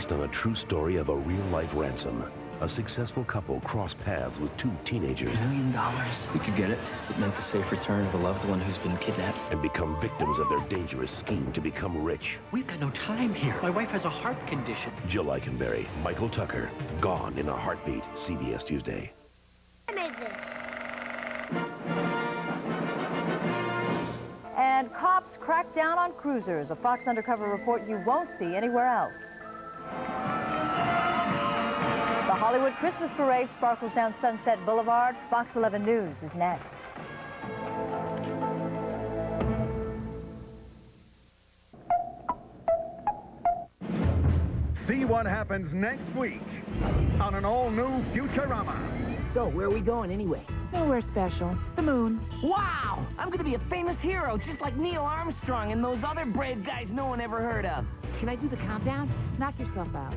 based on a true story of a real-life ransom. A successful couple cross paths with two teenagers. $1 million. We could get it. It meant the safe return of a loved one who's been kidnapped. And become victims of their dangerous scheme to become rich. We've got no time here. My wife has a heart condition. Jill Eikenberry, Michael Tucker, Gone in a Heartbeat, CBS Tuesday. I made this. And cops crack down on cruisers, a Fox Undercover report you won't see anywhere else. The Hollywood Christmas Parade sparkles down Sunset Boulevard. Fox 11 News is next. See what happens next week on an all-new Futurama. So, where are we going anyway? Nowhere special. The moon. Wow! I'm gonna be a famous hero, just like Neil Armstrong and those other brave guys no one ever heard of. Can I do the countdown? Knock yourself out.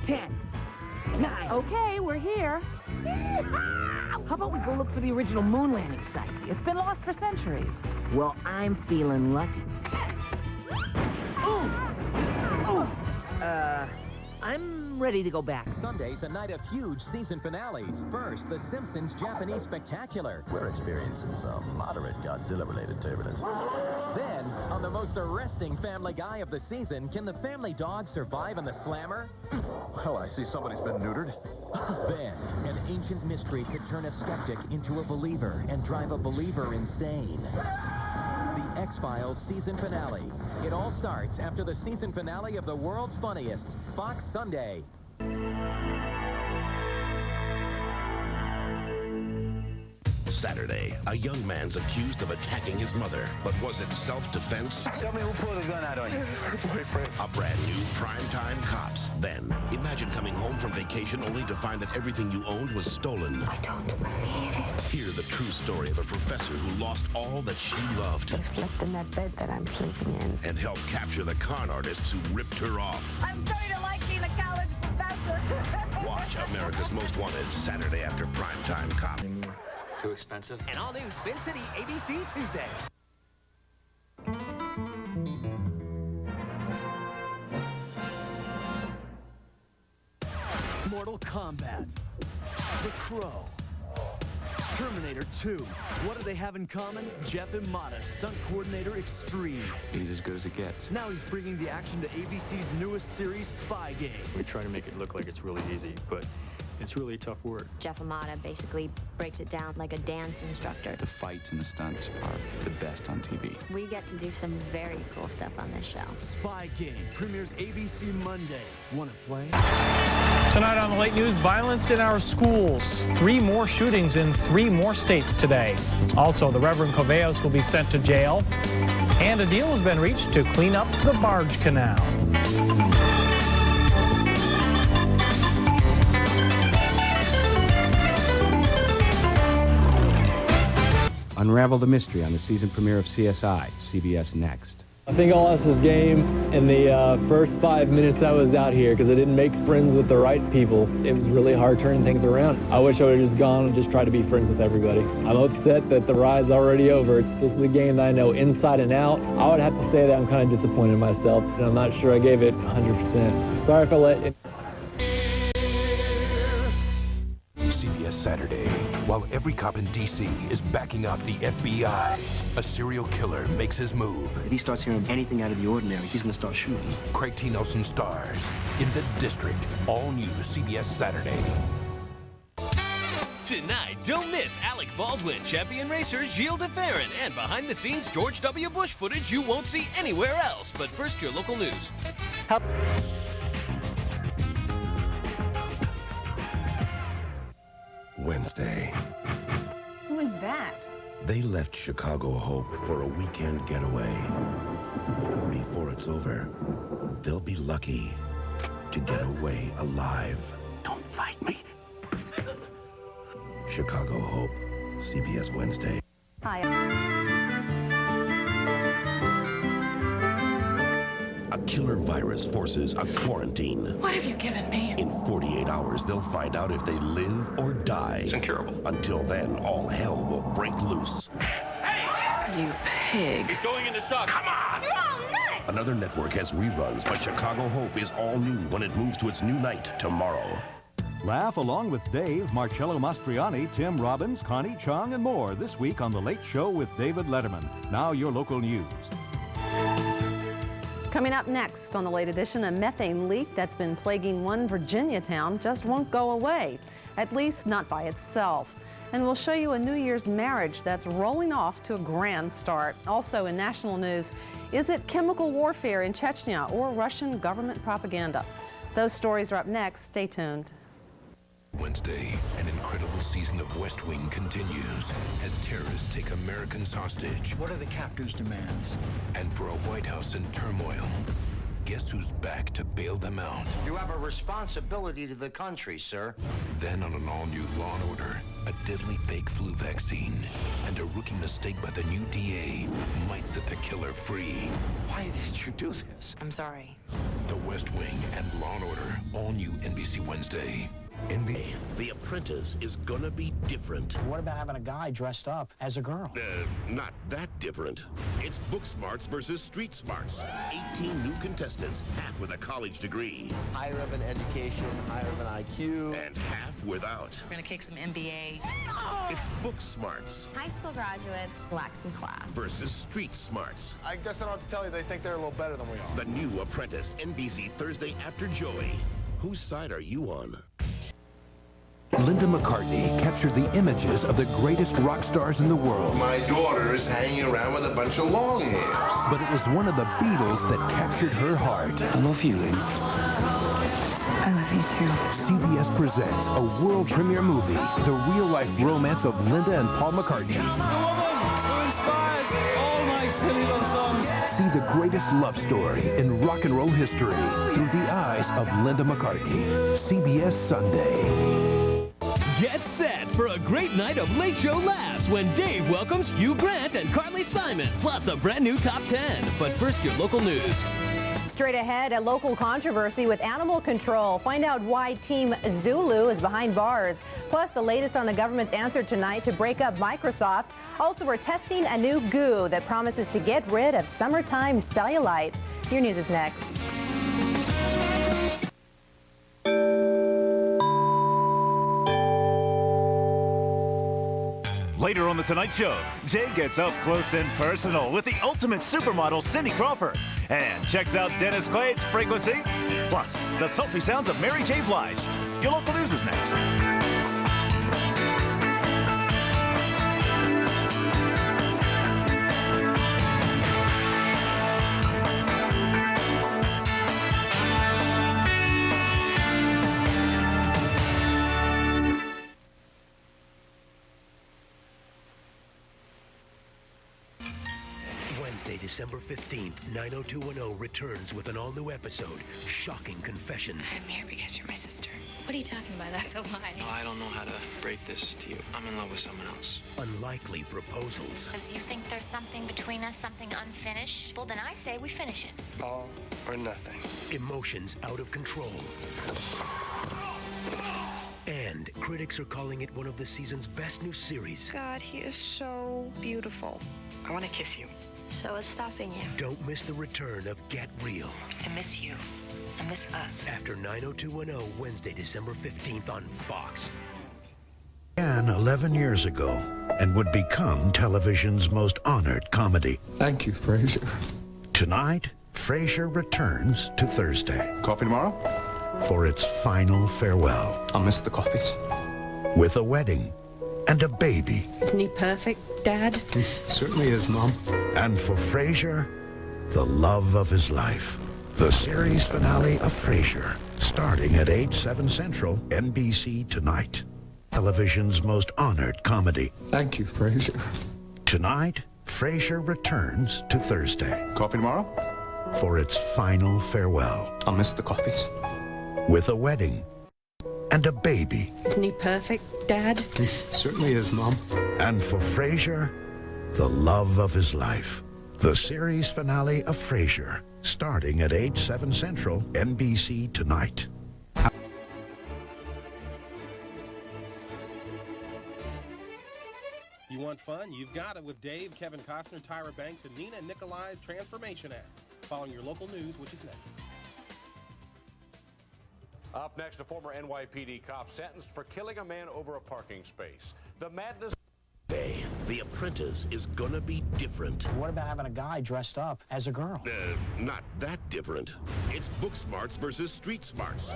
10, 9. Okay, we're here. How about we go look for the original moon landing site? It's been lost for centuries. Well, I'm feeling lucky. Ooh! Ooh! I'm ready to go back. Sunday's a night of huge season finales. First, The Simpsons Japanese Spectacular. We're experiencing some moderate Godzilla-related turbulence. Then, on the most arresting Family Guy of the season, can the family dog survive on the slammer? Well, I see somebody's been neutered. Then, an ancient mystery could turn a skeptic into a believer and drive a believer insane. The X-Files season finale. It all starts after the season finale of The World's Funniest. Fox Sunday. Saturday, a young man's accused of attacking his mother. But was it self-defense? Tell me who pulled a gun out on you. Boyfriend. A brand new Primetime Cops. Then, imagine coming home from vacation only to find that everything you owned was stolen. I don't believe it. Hear the true story of a professor who lost all that she loved. I've slept in that bed that I'm sleeping in. And help capture the con artists who ripped her off. I'm starting to like being a college professor. Watch America's Most Wanted Saturday after Primetime Cop. Too expensive? An all-new Spin City ABC Tuesday. Mortal Kombat, The Crow, Terminator 2. What do they have in common? Jeff Imada, stunt coordinator extreme. He's as good as it gets. Now he's bringing the action to ABC's newest series, Spy Game. We try to make it look like it's really easy, but it's really tough work. Jeff Imada basically breaks it down like a dance instructor. The fights and the stunts are the best on TV. We get to do some very cool stuff on this show. Spy Game premieres ABC Monday. Want to play? Tonight on the late news, violence in our schools. 3 more shootings in 3 more states today. Also, the Reverend Coveos will be sent to jail. And a deal has been reached to clean up the barge canal. Unravel the mystery on the season premiere of CSI, CBS Next. I think I lost this game in the first 5 minutes I was out here because I didn't make friends with the right people. It was really hard turning things around. I wish I would have just gone and just tried to be friends with everybody. I'm upset that the ride's already over. This is a game that I know inside and out. I would have to say that I'm kind of disappointed in myself, and I'm not sure I gave it 100%. Sorry if I let it... CBS Saturday. While every cop in D.C. is backing up the FBI, a serial killer makes his move. If he starts hearing anything out of the ordinary, he's gonna start shooting. Craig T. Nelson stars in The District, all new CBS Saturday. Tonight, don't miss Alec Baldwin, champion racer Gilles de Ferran, and behind-the-scenes George W. Bush footage you won't see anywhere else. But first, your local news. Wednesday. Who is that? They left Chicago Hope for a weekend getaway. Before it's over, they'll be lucky to get away alive. Don't fight me. Chicago Hope, CBS Wednesday. Hi. A killer virus forces a quarantine. What have you given me? In 48 hours, they'll find out if they live or die. It's incurable. Until then, all hell will break loose. You pig. He's going into shock. Come on! You're all nuts! Another network has reruns, but Chicago Hope is all new when it moves to its new night tomorrow. Laugh along with Dave, Marcello Mastroianni, Tim Robbins, Connie Chung, and more this week on The Late Show with David Letterman. Now your local news. Coming up next on the late edition, a methane leak that's been plaguing one Virginia town just won't go away, at least not by itself. And we'll show you a New Year's marriage that's rolling off to a grand start. Also in national news, is it chemical warfare in Chechnya or Russian government propaganda? Those stories are up next. Stay tuned. Wednesday, an incredible season of West Wing continues as terrorists take Americans hostage. What are the captors' demands? And for a White House in turmoil, guess who's back to bail them out? You have a responsibility to the country, sir. Then on an all-new Law & Order, a deadly fake flu vaccine, and a rookie mistake by the new DA might set the killer free. Why did you do this? I'm sorry. The West Wing and Law & Order, all new NBC Wednesday. NBA. The Apprentice is gonna be different. What about having a guy dressed up as a girl? Not that different. It's Book Smarts versus Street Smarts. 18 new contestants, half with a college degree. Higher of an education, higher of an IQ. And half without. We're gonna kick some NBA. It's Book Smarts High school graduates lack some class. versus Street Smarts. I guess I don't have to tell you, they think they're a little better than we are. The new Apprentice, NBC Thursday after Joey. Whose side are you on? Linda McCartney captured the images of the greatest rock stars in the world. My daughter is hanging around with a bunch of long hairs. But it was one of the Beatles that captured her heart. I love you, Lynn. I love you too. CBS presents a world premiere movie, the real-life romance of Linda and Paul McCartney. The woman who inspires all my silly love songs. See the greatest love story in rock and roll history through the eyes of Linda McCartney. CBS Sunday. Get set for a great night of Late Show laughs when Dave welcomes Hugh Grant and Carly Simon, plus a brand new Top 10. But first, your local news. Straight ahead, a local controversy with animal control. Find out why Team Zulu is behind bars. Plus, the latest on the government's answer tonight to break up Microsoft. Also, we're testing a new goo that promises to get rid of summertime cellulite. Your news is next. Later on The Tonight Show, Jay gets up close and personal with the ultimate supermodel, Cindy Crawford, and checks out Dennis Quaid's Frequency, plus the sultry sounds of Mary J. Blige. Your local news is next. December 15th, 90210 returns with an all-new episode, Shocking Confessions. I'm here because you're my sister. What are you talking about? That's a lie. I don't know how to break this to you. I'm in love with someone else. Unlikely proposals. Because you think there's something between us, something unfinished? Well, then I say we finish it. All or nothing. Emotions out of control. And critics are calling it one of the season's best new series. God, he is so beautiful. I want to kiss you. So what's stopping you? Don't miss the return of Get Real. I miss you. I miss us. After 90210, Wednesday, December 15th on Fox. Began 11 years ago and would become television's most honored comedy. Thank you, Frasier. Tonight, Frasier returns to Thursday. Coffee tomorrow? For its final farewell. I'll miss the coffees. With a wedding and a baby. Isn't he perfect, Dad? He certainly is, Mom. And for Frasier, the love of his life. The series finale of Frasier, starting at 8/7 Central, NBC tonight. Television's most honored comedy. Thank you, Frasier. Tonight, Frasier returns to Thursday. Coffee tomorrow? For its final farewell. I'll miss the coffees. With a wedding and a baby. Isn't he perfect, Dad? He certainly is, Mom. And for Frasier, the love of his life. The series finale of Frasier, starting at 8/7 Central, NBC tonight. You want fun? You've got it with Dave, Kevin Costner, Tyra Banks, and Nina Nicolai's Transformation Act. following your local news, which is next. Up next, a former NYPD cop sentenced for killing a man over a parking space. The madness. The Apprentice is gonna be different. What about having a guy dressed up as a girl? Not that different. It's Book Smarts versus Street Smarts.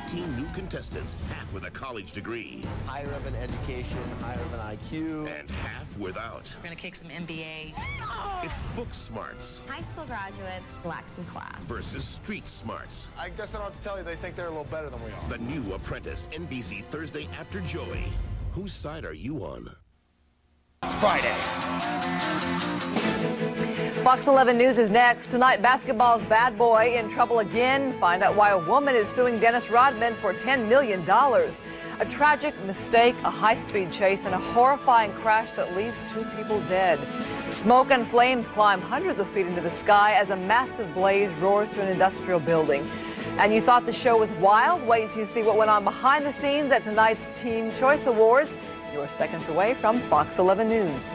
18 new contestants, half with a college degree. Higher of an education, higher of an IQ. And half without. We're gonna kick some MBA. It's Book Smarts High school graduates lack some class. versus Street Smarts. I guess I don't have to tell you, they think they're a little better than we are. The new Apprentice, NBC Thursday after Joey. Whose side are you on? It's Friday. Fox 11 News is next. Tonight, basketball's bad boy in trouble again. Find out why a woman is suing Dennis Rodman for $10 million. A tragic mistake, a high-speed chase, and a horrifying crash that leaves 2 people dead. Smoke and flames climb hundreds of feet into the sky as a massive blaze roars through an industrial building. And you thought the show was wild? Wait until you see what went on behind the scenes at tonight's Teen Choice Awards. You're seconds away from Fox 11 News.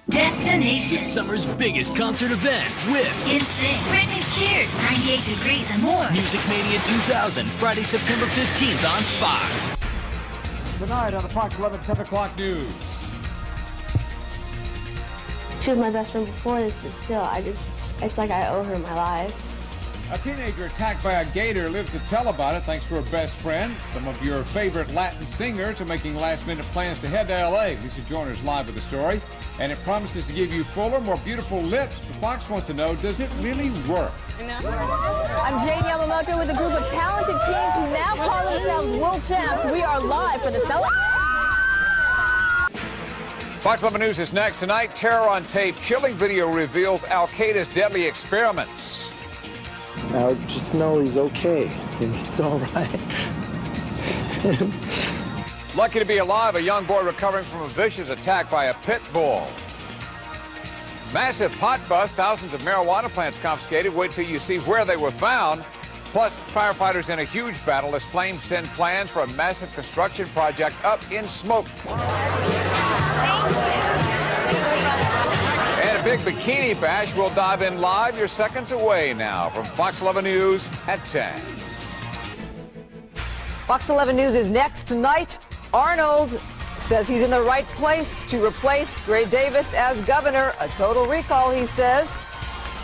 Destination summer's biggest concert event with NSYNC, Britney Spears, 98 Degrees and more. Music Mania 2000, Friday, September 15th on Fox. Tonight on the Fox 11 10 o'clock news. She was my best friend before this, but still, it's like I owe her my life. A teenager attacked by a gator lives to tell about it thanks to her best friend. Some of your favorite Latin singers are making last-minute plans to head to L.A. Lisa Joyner's live with the story. And it promises to give you fuller, more beautiful lips. But Fox wants to know, does it really work? I'm Jane Yamamoto with a group of talented teens who now call themselves world champs. We are live for the Fox 11 News is next. Tonight, terror on tape. Chilling video reveals Al-Qaeda's deadly experiments. Now just know he's okay. He's all right. Lucky to be alive, a young boy recovering from a vicious attack by a pit bull. Massive pot bust, thousands of marijuana plants confiscated. Wait till you see where they were found. Plus, firefighters in a huge battle as flames send plans for a massive construction project up in smoke. And a big bikini bash. We'll dive in live. You're seconds away now from Fox 11 News at 10. Fox 11 News is next tonight. Arnold says he's in the right place to replace Gray Davis as governor. A total recall, he says.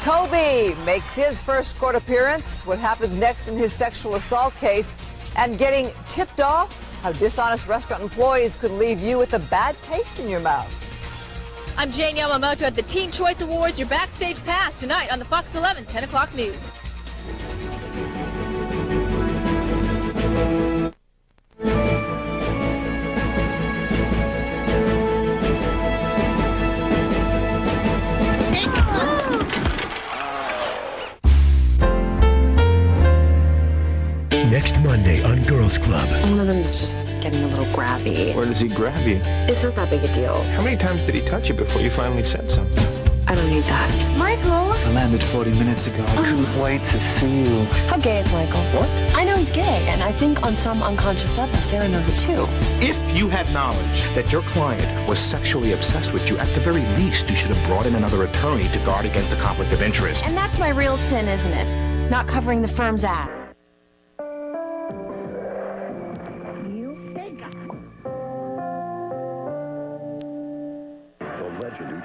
Kobe makes his first court appearance. What happens next in his sexual assault case? And getting tipped off how dishonest restaurant employees could leave you with a bad taste in your mouth. I'm Jane Yamamoto at the Teen Choice Awards. Your backstage pass tonight on the Fox 11 10 o'clock news. Next Monday on Girls Club. One of them's just getting a little grabby. Where does he grab you? It's not that big a deal. How many times did he touch you before you finally said something? I don't need that. Michael! I landed 40 minutes ago. I couldn't wait to see you. How gay is Michael? What? I know he's gay, and I think on some unconscious level, Sarah knows it too. If you had knowledge that your client was sexually obsessed with you, at the very least, you should have brought in another attorney to guard against a conflict of interest. And that's my real sin, isn't it? Not covering the firm's ass.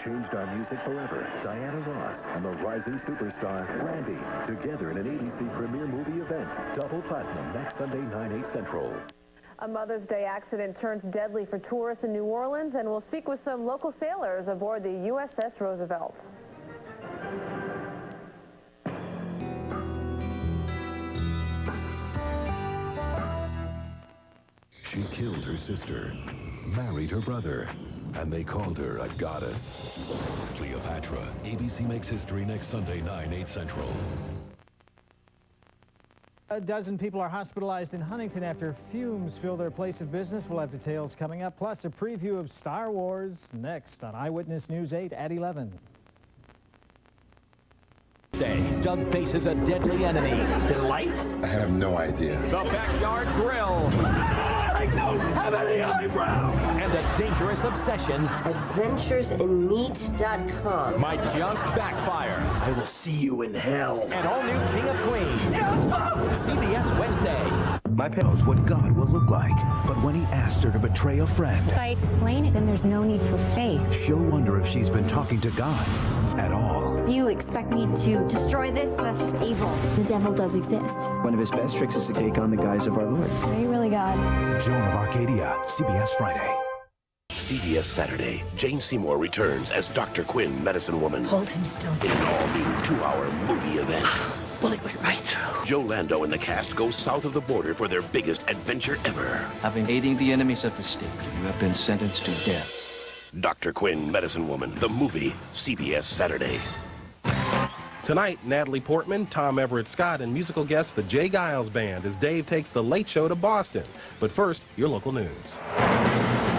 Changed our music forever. Diana Ross and the rising superstar Randy together in an ABC premiere movie event. Double Platinum next Sunday, 9/8 Central. A Mother's Day accident turns deadly for tourists in New Orleans, and we'll speak with some local sailors aboard the USS Roosevelt. She killed her sister, married her brother, and they called her a goddess. Cleopatra. ABC makes history next Sunday, 9/8 Central. A dozen people are hospitalized in Huntington after fumes fill their place of business. We'll have details coming up, plus a preview of Star Wars next on Eyewitness News 8 at 11. Doug faces a deadly enemy. Delight? I have no idea. The Backyard Grill. I don't have any eyebrows! And a dangerous obsession AdventuresInMeat.com might just backfire. I will see you in hell. An all-new King of Queens. CBS Wednesday. My pet knows what God will look like, but when he asked her to betray a friend, if I explain it, then there's no need for faith. she'll wonder if she's been talking to God at all. You expect me to destroy this? That's just evil. The devil does exist. One of his best tricks is to take on the guise of our Lord. Are you really God? Joan of Arcadia, CBS Friday. CBS Saturday, Jane Seymour returns as Dr. Quinn, medicine woman. Hold him still. In an all-new 2-hour movie event. Bullet went right through. Joe Lando and the cast go south of the border for their biggest adventure ever. Having aiding the enemies of the state, you have been sentenced to death. Dr. Quinn, medicine woman, the movie, CBS Saturday. Tonight, Natalie Portman, Tom Everett Scott, and musical guest the Jay Giles Band as Dave takes the Late Show to Boston. But first, your local news.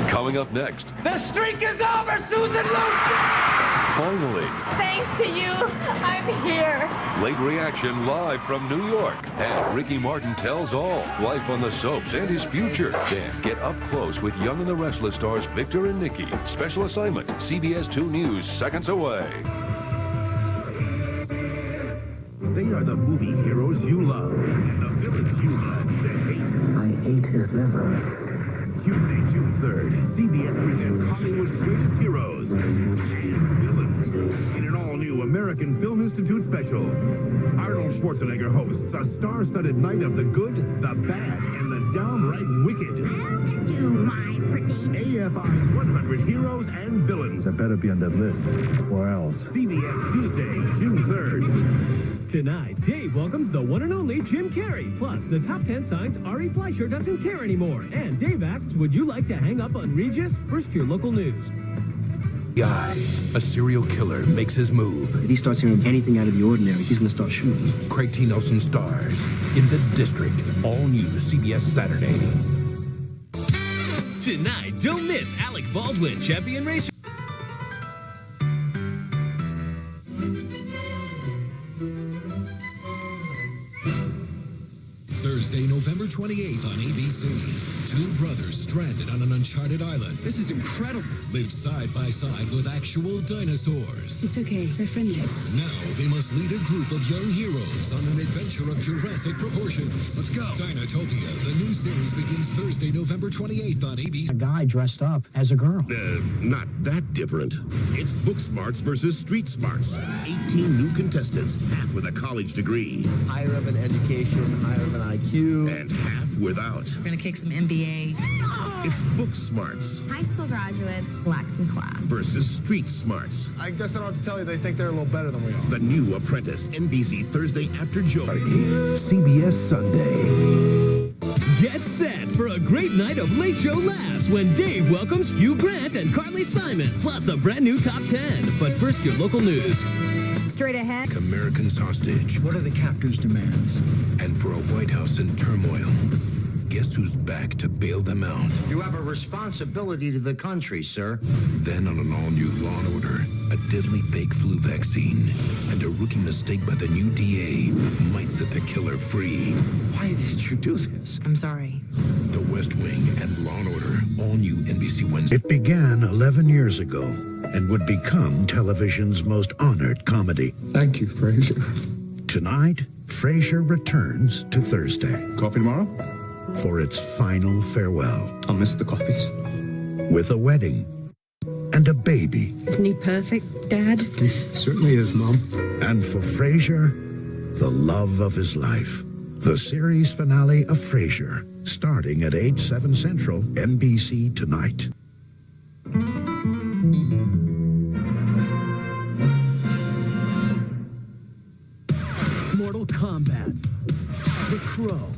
Coming up next. The streak is over, Susan Luke! Finally, Thanks to you, I'm here. late reaction live from New York. And Ricky Martin tells all. Life on the soaps and his future. Then get up close with Young and the Restless stars Victor and Nikki. Special assignment, CBS 2 News, seconds away. They are the movie heroes you love and the villains you love to hate. I ate his liver. Tuesday, June 3rd, CBS presents Hollywood's greatest heroes and villains in an all-new American Film Institute special. Arnold Schwarzenegger hosts a star-studded night of the good, the bad, and the downright wicked. AFI's 100 heroes and villains. I better be on that list, or else. CBS Tuesday, June 3rd. Tonight, Dave welcomes the one and only Jim Carrey. Plus, the top 10 signs Ari Fleischer doesn't care anymore. And Dave asks, would you like to hang up on Regis? First, your local news. Guys, a serial killer makes his move. If he starts hearing anything out of the ordinary, he's going to start shooting. Craig T. Nelson stars in The District, all new CBS Saturday. Tonight, don't miss Alec Baldwin, champion racer. Thursday, November 28th on ABC. Two brothers stranded on an uncharted island. This is incredible. Live side by side with actual dinosaurs. It's okay. They're friendly. Now they must lead a group of young heroes on an adventure of Jurassic proportions. Let's go. Dinotopia, the new series, begins Thursday, November 28th on ABC. A guy dressed up as a girl. Not that different. It's Book Smarts versus Street Smarts. 18 new contestants, half with a college degree. Higher of an education, higher of an IQ. And half without. We're gonna kick some NBA. It's Book Smarts High school graduates lack some class. versus Street Smarts. I guess I don't have to tell you, they think they're a little better than we are. The new Apprentice, NBC Thursday after Joe. CBS Sunday. Get set for a great night of Late Show laughs when Dave welcomes Hugh Grant and Carly Simon, plus a brand new top 10. But first, your local news. Straight ahead. Americans hostage. What are the captor's demands? And for a White House in turmoil, guess who's back to bail them out? You have a responsibility to the country, sir. Then on an all-new Law & Order, a deadly fake flu vaccine, and a rookie mistake by the new DA might set the killer free. Why did you do this? I'm sorry. The West Wing and Law & Order, all new NBC Wednesday. It began 11 years ago and would become television's most honored comedy. Thank you, Frasier. Tonight, Frasier returns to Thursday Coffee tomorrow? for its final farewell. I'll miss the coffees. With a wedding and a baby. Isn't he perfect, Dad? Certainly is, Mom. And for Frasier, the love of his life. The series finale of Frasier, starting at 8/7 Central, NBC tonight. Mortal Kombat, The Crow,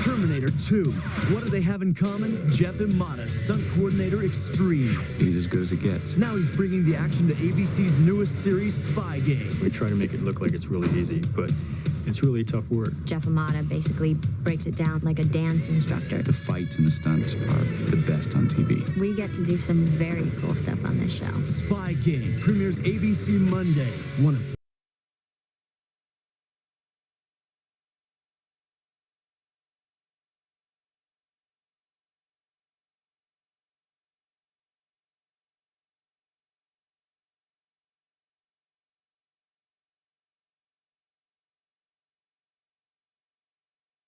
Terminator 2. What do they have in common? Jeff Imada, stunt coordinator extreme. He's as good as it gets. Now he's bringing the action to ABC's newest series, Spy Game. We try to make it look like it's really easy, but it's really tough work. Jeff Amata basically breaks it down like a dance instructor. The fights and the stunts are the best on TV. We get to do some very cool stuff on this show. Spy Game premieres ABC Monday. One of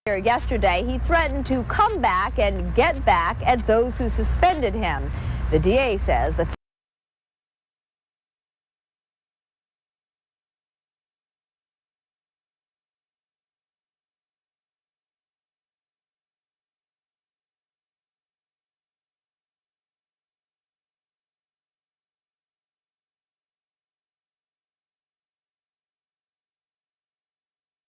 Yesterday, he threatened to come back and get back at those who suspended him. The DA says the